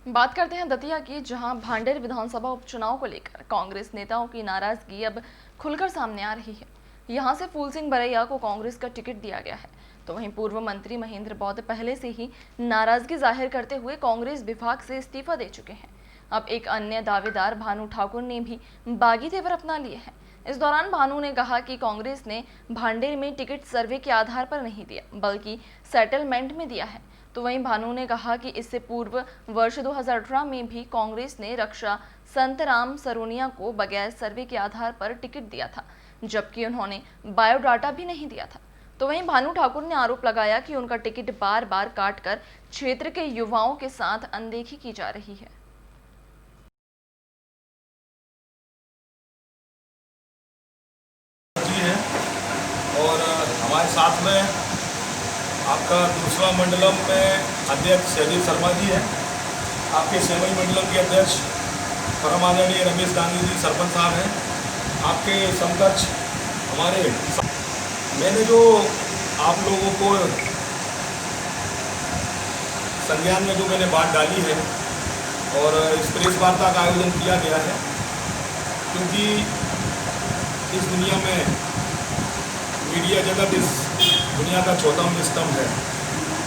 बात करते हैं दतिया की, जहां भांडेर विधानसभा उपचुनाव को लेकर कांग्रेस नेताओं की नाराजगी अब खुलकर सामने आ रही है। यहां से फूल सिंह बरैया को कांग्रेस का टिकट दिया गया है, तो वहीं पूर्व मंत्री महेंद्र बौद्ध पहले से ही नाराजगी जाहिर करते हुए कांग्रेस विभाग से इस्तीफा दे चुके हैं। अब एक अन्य दावेदार भानु ठाकुर ने भी बागी तेवर अपना लिए हैं। इस दौरान भानु ने कहा कि कांग्रेस ने भांडेर में टिकट सर्वे के आधार पर नहीं दिया, बल्कि सेटलमेंट में दिया है। तो वहीं भानु ने कहा कि इससे पूर्व वर्ष 2018 में भी कांग्रेस ने रक्षा संतराम सरोनिया को बगैर सर्वे के आधार पर टिकट दिया था, जबकि उन्होंने बायोडाटा भी नहीं दिया था। तो वहीं भानु ठाकुर ने आरोप लगाया कि उनका टिकट बार बार काटकर क्षेत्र के युवाओं के साथ अनदेखी की जा रही है। और हमारे साथ में आपका दूसरा मंडलम में अध्यक्ष शैलेश शर्मा जी है, आपके सेवई मंडलम के अध्यक्ष परम आदरणीय रमेश गांधी जी सरपंच साहब हैं, आपके समकक्ष हमारे। मैंने जो आप लोगों को संज्ञान में जो मैंने बात डाली है और इस प्रेस वार्ता का आयोजन किया गया है, क्योंकि इस दुनिया में मीडिया जगत इस दुनिया का चौथा स्तंभ है।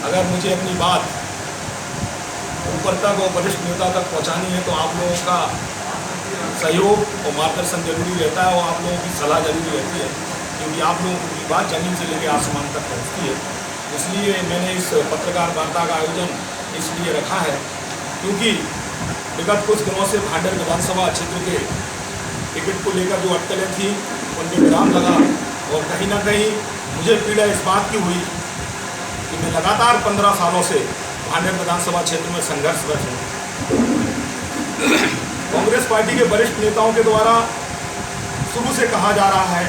अगर मुझे अपनी बात ऊपर तक और वरिष्ठ नेता तक पहुंचानी है तो आप लोगों का सहयोग और मार्गदर्शन जरूरी रहता है और आप लोगों की सलाह जरूरी रहती है, क्योंकि आप लोगों की बात जमीन से लेकर आसमान तक पहुंचती है। इसलिए मैंने इस पत्रकार वार्ता का आयोजन इसलिए रखा है क्योंकि विगत कुछ दिनों से भांडेर विधानसभा क्षेत्र के टिकट को लेकर जो अटकलें थी उनमें विराम लगा और कहीं ना कहीं मुझे पीड़ा इस बात की हुई कि मैं लगातार 15 सालों से भांडेर विधानसभा क्षेत्र में संघर्षरत हूँ। कांग्रेस पार्टी के वरिष्ठ नेताओं के द्वारा शुरू से कहा जा रहा है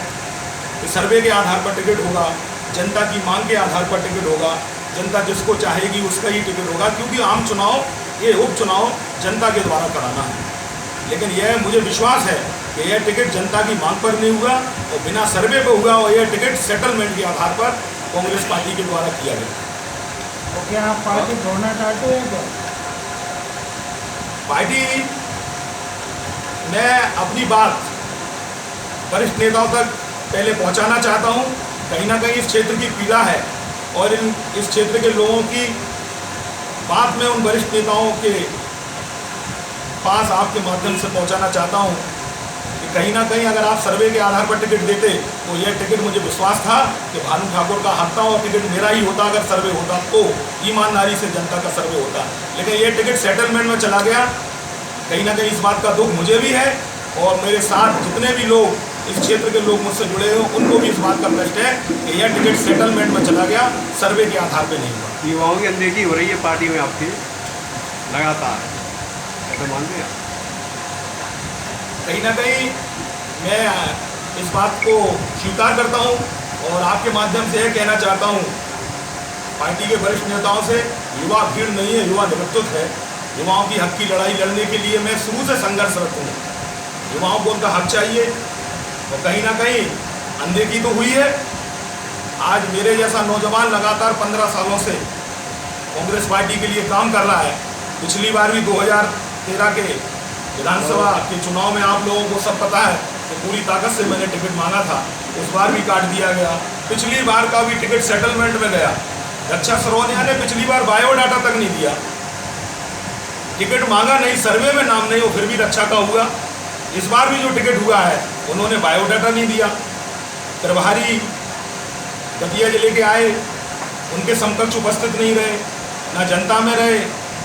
कि सर्वे के आधार पर टिकट होगा, जनता की मांग के आधार पर टिकट होगा, जनता जिसको चाहेगी उसका ही टिकट होगा, क्योंकि आम चुनाव ये उपचुनाव जनता के द्वारा कराना है। लेकिन यह मुझे विश्वास है कि यह टिकट जनता की मांग पर नहीं हुआ और बिना सर्वे पर हुआ और यह टिकट सेटलमेंट के आधार पर कांग्रेस पार्टी के द्वारा किया गया। तो क्या आप पार्टी छोड़ना चाहते हैं? क्या पार्टी, मैं अपनी बात वरिष्ठ नेताओं तक पहले पहुंचाना चाहता हूं। कहीं ना कहीं इस क्षेत्र की पीड़ा है और इस क्षेत्र के लोगों की बात मैं उन वरिष्ठ नेताओं के पास आपके माध्यम से पहुंचाना चाहता हूं कि कहीं ना कहीं अगर आप सर्वे के आधार पर टिकट देते तो यह टिकट, मुझे विश्वास था कि भानु ठाकुर का हक था और टिकट मेरा ही होता। अगर सर्वे होता तो ईमानदारी से जनता का सर्वे होता, लेकिन यह टिकट सेटलमेंट में चला गया। कहीं ना कहीं इस बात का दुख मुझे भी है और मेरे साथ जितने भी लोग इस क्षेत्र के लोग मुझसे जुड़े हो उनको भी इस बात का कष्ट है कि यह टिकट सेटलमेंट में चला गया, सर्वे के आधार पर नहीं हुआ। युवाओं की अनदेखी हो रही है पार्टी में आपकी लगातार, ऐसा मानते हैं? कहीं ना कहीं मैं इस बात को स्वीकार करता हूं और आपके माध्यम से यह कहना चाहता हूं पार्टी के वरिष्ठ नेताओं से, युवा भीड़ नहीं है, युवा नेतृत्व है। युवाओं की हक की लड़ाई लड़ने के लिए मैं शुरू से संघर्षरत हूँ। युवाओं को उनका हक चाहिए और कहीं ना कहीं अनदेखी तो हुई है। आज मेरे जैसा नौजवान लगातार 15 सालों से कांग्रेस पार्टी के लिए काम कर रहा है। पिछली बार भी 2013 के विधानसभा के चुनाव में आप लोगों को सब पता है कि पूरी ताकत से मैंने टिकट मांगा था, उस बार भी काट दिया गया। पिछली बार का भी टिकट सेटलमेंट में गया। रक्षा सरोनिया ने पिछली बार बायोडाटा तक नहीं दिया, टिकट मांगा नहीं, सर्वे में नाम नहीं, वो फिर भी रक्षा का हुआ। इस बार भी जो टिकट हुआ है उन्होंने बायोडाटा नहीं दिया। प्रभारी दतिया जिले के आए, उनके समकक्ष उपस्थित नहीं रहे, ना जनता में रहे।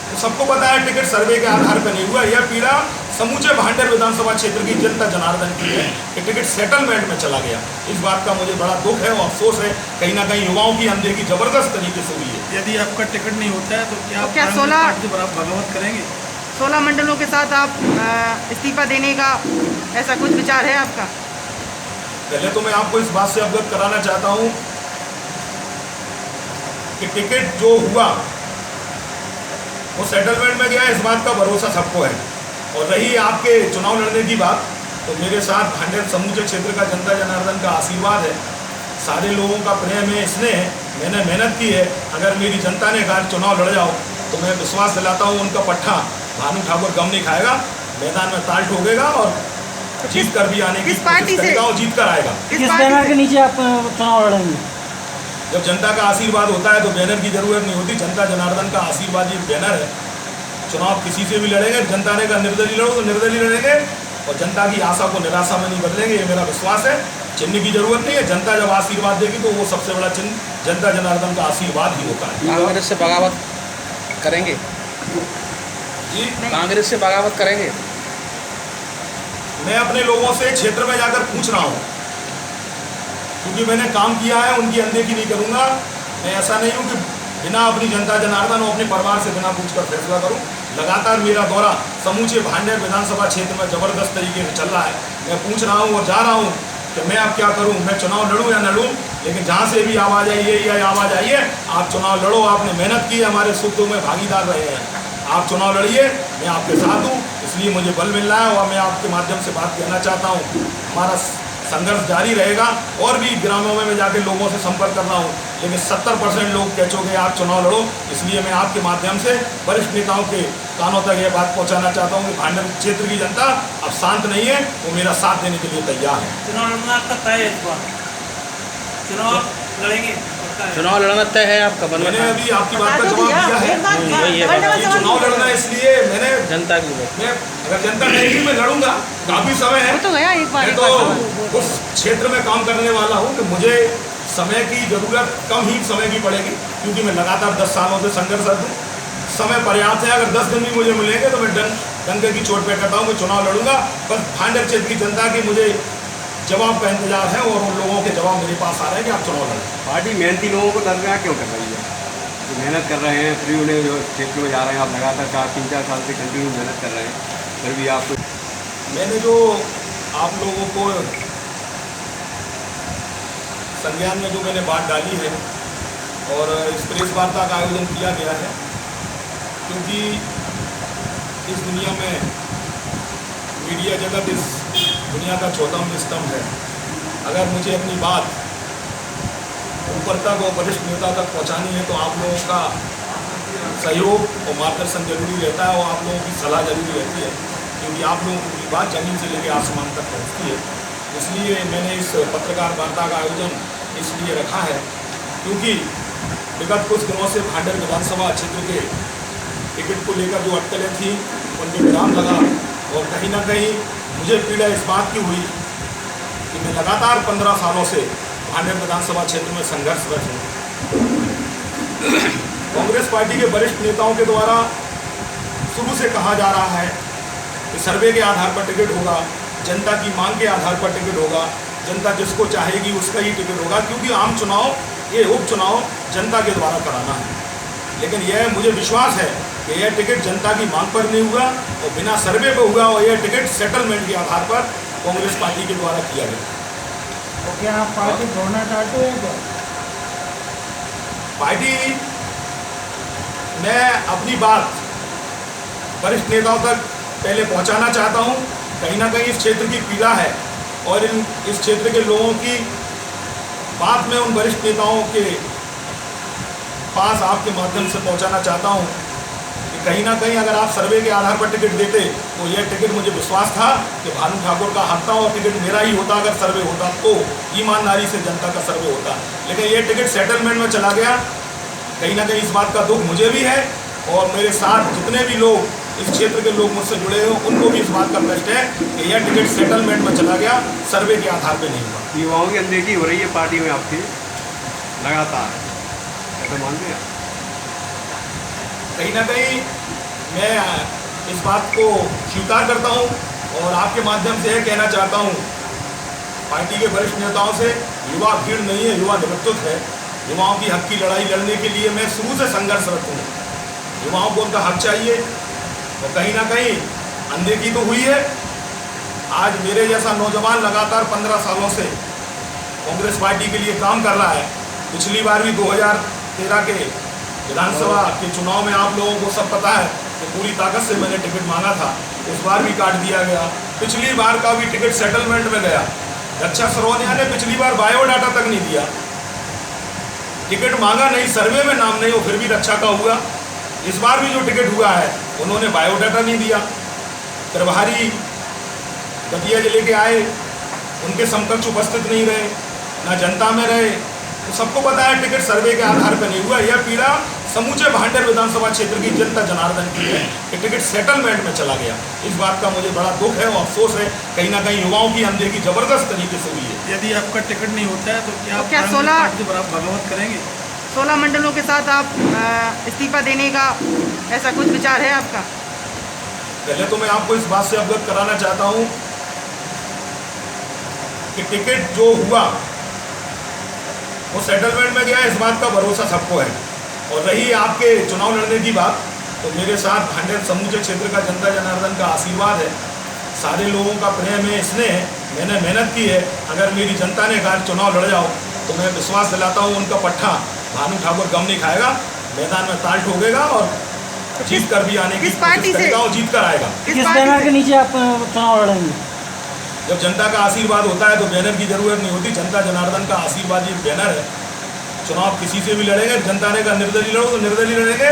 तो सबको पता है टिकट सर्वे के आधार पर नहीं हुआ। यह पीड़ा समूचे भांडेर विधानसभा क्षेत्र की जनता जनार्दन की है कि टिकट सेटलमेंट में चला गया। इस बात का मुझे बड़ा दुख है और अफसोस है। कहीं ना कहीं युवाओं की अनदेखी जबरदस्त तरीके से हुई है। यदि आपका टिकट नहीं होता है तो क्या 16 बगावत करेंगे? 16 मंडलों के साथ आप इस्तीफा देने का ऐसा कुछ विचार है आपका? पहले तो मैं आपको इस बात से अवगत कराना चाहता हूँ कि टिकट जो हुआ वो सेटलमेंट में गया, इस बात का भरोसा सबको है। और रही आपके चुनाव लड़ने की बात, तो मेरे साथ भांडेर समूचे क्षेत्र का जनता जनार्दन का आशीर्वाद है, सारे लोगों का प्रेम है, स्नेह है। मैंने मेहनत की है। अगर मेरी जनता ने कहा चुनाव लड़ जाओ तो मैं विश्वास दिलाता हूँ उनका पट्टा भानु ठाकुर गम नहीं खाएगा, मैदान में ताल ठोकेगा और जीत कर भी आने की किस पार्टी कोशिश से? करेगा और जीत कर आएगा। किस किस पार्टी बैनर से? के नीचे आप चुनाव लड़ेंगे? जब जनता का आशीर्वाद होता है तो बैनर की जरूरत नहीं होती। जनता जनार्दन का आशीर्वाद ही बैनर है। चुनाव किसी से भी लड़ेंगे, जनता ने कहा निर्दलीय लड़ो तो निर्दलीय लड़ेंगे और जनता की आशा को निराशा में नहीं बदलेंगे, ये मेरा विश्वास है। चिन्ह की जरूरत नहीं है, जनता जब आशीर्वाद देगी तो वो सबसे बड़ा चिन्ह जनता जनार्दन का आशीर्वाद ही होता है। कांग्रेस से बगावत करेंगे? जी, कांग्रेस से बगावत करेंगे? मैं अपने लोगों से क्षेत्र में जाकर पूछ रहा हूँ, क्योंकि मैंने काम किया है, उनकी अनदेखी नहीं करूँगा। मैं ऐसा नहीं हूँ कि बिना अपनी जनता जनार्दन और अपने परिवार से बिना पूछकर फैसला करूँ। लगातार मेरा दौरा समूचे भांडेर विधानसभा क्षेत्र में ज़बरदस्त तरीके से चल रहा है। मैं पूछ रहा हूँ और जा रहा हूँ कि मैं अब क्या करूँ, मैं चुनाव लड़ूँ या न लड़ूँ, लेकिन जहाँ से भी आवाज़ आई है या आवाज़ आई है, आप चुनाव लड़ो, आपने मेहनत की है, हमारे सुख दुख में भागीदार रहे हैं, आप चुनाव लड़िए, मैं आपके साथ हूँ। इसलिए मुझे बल मिल रहा है और मैं आपके माध्यम से बात कहना चाहता हूँ, हमारा संघर्ष जारी रहेगा और भी ग्रामों में मैं जाके लोगों से संपर्क कर रहा हूँ, लेकिन 70% लोग कह चुके हैं आप चुनाव लड़ो। इसलिए मैं आपके माध्यम से वरिष्ठ नेताओं के कानों तक यह बात पहुँचाना चाहता हूँ कि भांडेर क्षेत्र की जनता अब शांत नहीं है, वो मेरा साथ देने के लिए तैयार है। चुनाव लड़ना आपका तय है? इस बार चुनाव लड़ेंगे? चुनाव लड़ना तय है आपका? मैंने अभी आपकी बात का जवाब दिया है। ये चुनाव लड़ना इसलिए मैंने जनता की वोट। मैं अगर जनता कहेगी मैं लड़ूंगा, काफी समय है। वो तो गया एक बार। मैं तो उस क्षेत्र में काम करने वाला हूँ कि मुझे समय की जरूरत कम ही समय की पड़ेगी, क्योंकि मैं लगातार 10 सालों से संघर्षरत हूँ। समय पर्याप्त है, अगर 10 दिन भी मुझे मिलेंगे तो मैं डंके की चोट पे करता हूँ कि चुनाव लड़ूंगा। बस भांडेर क्षेत्र की जनता की मुझे जवाब का इंतजार है और उन लोगों के जवाब मेरे पास आ रहे हैं कि आप चुनाव लड़ें। पार्टी मेहनती लोगों को दरगाह क्यों कर रही है? जो मेहनत कर रहे हैं, फिर उन्हें जो क्षेत्र में जा रहे हैं, आप लगातार 3-4 साल से कंटिन्यू मेहनत कर रहे हैं, फिर भी आप मैंने जो आप लोगों को संज्ञान में जो मैंने बात डाली है और इस प्रेस वार्ता का आयोजन किया गया है, क्योंकि इस दुनिया में मीडिया जगत इस दुनिया का चौथा स्तंभ है। अगर मुझे अपनी बात ऊपर तक और वरिष्ठ नेता तक पहुंचानी है तो आप लोगों का सहयोग और मार्गदर्शन जरूरी रहता है और आप लोगों की सलाह जरूरी रहती है, क्योंकि आप लोगों की बात जमीन से लेकर आसमान तक पहुंचती है। इसलिए मैंने इस पत्रकार वार्ता का आयोजन इसलिए रखा है क्योंकि विगत कुछ दिनों से भांडेर विधानसभा क्षेत्र के टिकट को लेकर जो अटकलें थी उनमें विराम लगा और कहीं ना कहीं मुझे पीड़ा इस बात की हुई कि मैं लगातार 15 सालों से भांडेर विधानसभा क्षेत्र में संघर्षरत हूँ। कांग्रेस पार्टी के वरिष्ठ नेताओं के द्वारा शुरू से कहा जा रहा है कि सर्वे के आधार पर टिकट होगा, जनता की मांग के आधार पर टिकट होगा, जनता जिसको चाहेगी उसका ही टिकट होगा, क्योंकि आम चुनाव, ये उपचुनाव जनता के द्वारा कराना है। लेकिन यह मुझे विश्वास है कि यह टिकट जनता की मांग पर नहीं हुआ और बिना सर्वे पर हुआ और यह टिकट सेटलमेंट के आधार पर कांग्रेस पार्टी के द्वारा किया गया। तो क्या आप पार्टी छोड़ना चाहते हैं क्या? पार्टी, मैं अपनी बात वरिष्ठ नेताओं तक पहले पहुंचाना चाहता हूं। कहीं ना कहीं इस क्षेत्र की पीड़ा है और इस क्षेत्र के लोगों की बात मैं उन वरिष्ठ नेताओं के पास आपके माध्यम से पहुंचाना चाहता हूं कि कहीं ना कहीं अगर आप सर्वे के आधार पर टिकट देते तो यह टिकट, मुझे विश्वास था कि भानु ठाकुर का हक था और टिकट मेरा ही होता। अगर सर्वे होता तो ईमानदारी से जनता का सर्वे होता, लेकिन यह टिकट सेटलमेंट में चला गया। कहीं ना कहीं इस बात का दुख मुझे भी है और मेरे साथ जितने भी लोग इस क्षेत्र के लोग मुझसे जुड़े हो उनको भी इस बात का कष्ट है कि यह टिकट सेटलमेंट में चला गया, सर्वे के आधार पर नहीं हुआ। युवाओं की अनदेखी हो रही है पार्टी में आपकी लगातार, ऐसा मानते हैं? कहीं ना कहीं मैं इस बात को स्वीकार करता हूं और आपके माध्यम से यह कहना चाहता हूं, पार्टी के वरिष्ठ नेताओं से, युवा भीड़ नहीं है, युवा नेतृत्व है। युवाओं की हक की लड़ाई लड़ने के लिए मैं शुरू से संघर्षरत हूँ। युवाओं को उनका हक चाहिए और कहीं ना कहीं अनदेखी तो हुई है। आज मेरे जैसा नौजवान लगातार 15 सालों से कांग्रेस पार्टी के लिए काम कर रहा है। पिछली बार भी 2013 के विधानसभा के चुनाव में आप लोगों को सब पता है कि पूरी ताकत से मैंने टिकट मांगा था, उस बार भी काट दिया गया। पिछली बार का भी टिकट सेटलमेंट में गया। रक्षा सरवनिया ने पिछली बार बायोडाटा तक नहीं दिया, टिकट मांगा नहीं, सर्वे में नाम नहीं हो, फिर भी रक्षा का हुआ। इस बार भी जो टिकट हुआ है उन्होंने बायोडाटा नहीं दिया। प्रभारी दतिया जिले के आए, उनके समकक्ष उपस्थित नहीं रहे, ना जनता में रहे। तो सबको पता है टिकट सर्वे के आधार पर नहीं हुआ। यह पीड़ा समूचे भांडेर विधानसभा क्षेत्र की जनता जनार्दन की है कि टिकट सेटलमेंट में चला गया। इस बात का मुझे बड़ा दुख है और अफसोस है। कहीं ना कहीं युवाओं की अनदेखी जबरदस्त तरीके से हुई है। यदि आपका टिकट नहीं होता है तो क्या तो क्या आप 16 पार्टी से बगावत करेंगे? 16 मंडलों के साथ आप इस्तीफा देने का ऐसा कुछ विचार है आपका? पहले तो मैं आपको इस बात से अवगत कराना चाहता हूँ कि टिकट जो हुआ वो सेटलमेंट में गया, इस बात का भरोसा सबको है। और रही आपके चुनाव लड़ने की बात, तो मेरे साथ भांडेर समूचे क्षेत्र का जनता जनार्दन का आशीर्वाद है, सारे लोगों का प्रेम है, स्नेह। मैंने मेहनत की है। अगर मेरी जनता ने कहा चुनाव लड़ जाओ तो मैं विश्वास दिलाता हूँ उनका पट्टा भानु ठाकुर गम नहीं खाएगा, मैदान में ताल ठोकेगा और जीत कर भी आने की किस पार्टी कोशिश से? करेगा और जीत कर आएगा। किस बैनर के नीचे आप चुनाव लड़ेंगे? जब जनता का आशीर्वाद होता है तो बैनर की जरूरत नहीं होती। जनता जनार्दन का आशीर्वाद एक बैनर है। चुनाव किसी से भी लड़ेंगे, जनता ने कहा निर्दलीय लड़ो तो निर्दलीय लड़ेंगे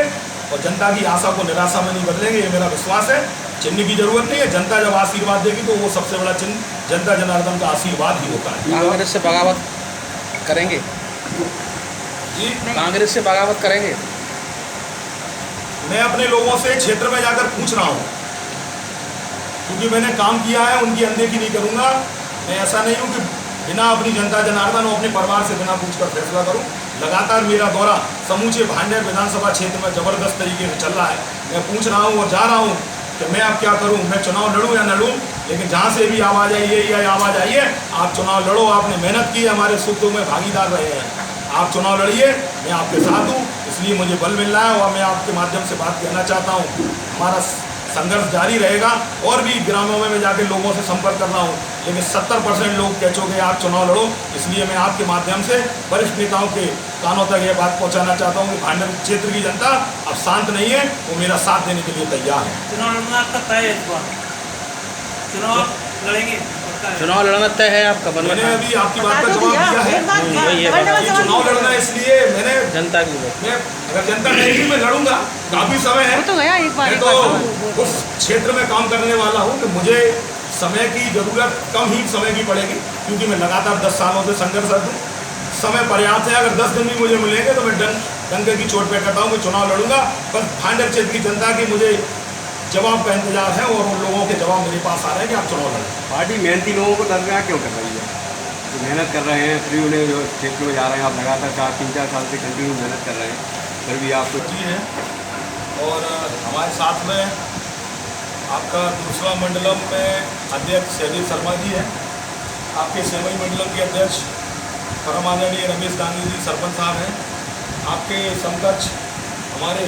और जनता की आशा को निराशा में नहीं बदलेंगे, ये मेरा विश्वास है। चिन्ह की जरूरत नहीं है। जनता जब आशीर्वाद देगी तो वो सबसे बड़ा चिन्ह जनता जनार्दन का आशीर्वाद ही होता है। कांग्रेस से बगावत करेंगे? जी, कांग्रेस से बगावत करेंगे? मैं अपने लोगों से क्षेत्र में जाकर पूछ रहा हूँ, क्योंकि मैंने काम किया है, उनकी अनदेखी नहीं करूँगा। मैं ऐसा नहीं हूँ कि बिना अपनी जनता जनार्दन और अपने परिवार से बिना पूछकर फैसला करूँ। लगातार मेरा दौरा समूचे भांडेर विधानसभा क्षेत्र में ज़बरदस्त तरीके से चल रहा है। मैं पूछ रहा हूँ और जा रहा हूँ कि मैं अब क्या करूँ, मैं चुनाव लड़ूँ या न लड़ूँ। लेकिन जहाँ से भी आवाज़ आई है या आवाज़ आई है, आप चुनाव लड़ो, आपने मेहनत की है, हमारे सुख दुख में भागीदार रहे हैं, आप चुनाव लड़िए, मैं आपके साथ हूँ। इसलिए मुझे बल मिल रहा है और मैं आपके माध्यम से बात कहना चाहता हूँ, हमारा संघर्ष जारी रहेगा। और भी ग्रामों में मैं जाके लोगों से संपर्क कर रहा हूँ, लेकिन 70% लोग कह चुके हैं आप चुनाव लड़ो। इसलिए मैं आपके माध्यम से वरिष्ठ नेताओं के कानों तक ये बात पहुँचाना चाहता हूँ कि भांडेर क्षेत्र की जनता अब शांत नहीं है, वो मेरा साथ देने के लिए तैयार है। चुनाव लड़ना आपका तय है इस बार? चुनाव लड़ेंगे? चुनाव लड़ना तय है आपका? मैंने अभी आपकी बात का जवाब दिया है। वही है ये चुनाव लड़ना इसलिए मैंने जनता की वोट। मैं अगर जनता कहेगी मैं लड़ूंगा, काफी समय है। वो तो गया एक बार। मैं तो उस क्षेत्र में काम करने वाला हूँ कि मुझे समय की जरूरत कम ही समय की पड़ेगी, क्योंकि मैं लगातार 10 सालों से संघर्षरत हूँ। समय पर्याप्त है। अगर 10 दिन भी मुझे मिलेंगे तो मैं डंके की चोट पे करता हूँ कि चुनाव लड़ूंगा। बस भांडेर क्षेत्र की जनता की मुझे जवाब का इंतजार है और उन लोगों के जवाब मेरे पास आ रहे हैं कि आप चुनाव लड़ें। पार्टी मेहनती लोगों को दरगाह क्यों कर रही है? जो मेहनत कर रहे हैं, फ्री उन्हें जो क्षेत्र में जा रहे हैं, आप लगातार 3-4 साल से कंटिन्यू मेहनत कर रहे हैं, फिर भी आपको जी है। और हमारे साथ में आपका दूसरा मंडलम में अध्यक्ष शैलेश शर्मा जी है, आपके सेवई मंडलम के अध्यक्ष परम आदरणीय रमेश गांधी जी सरपंच साहब हैं, आपके समकक्ष हमारे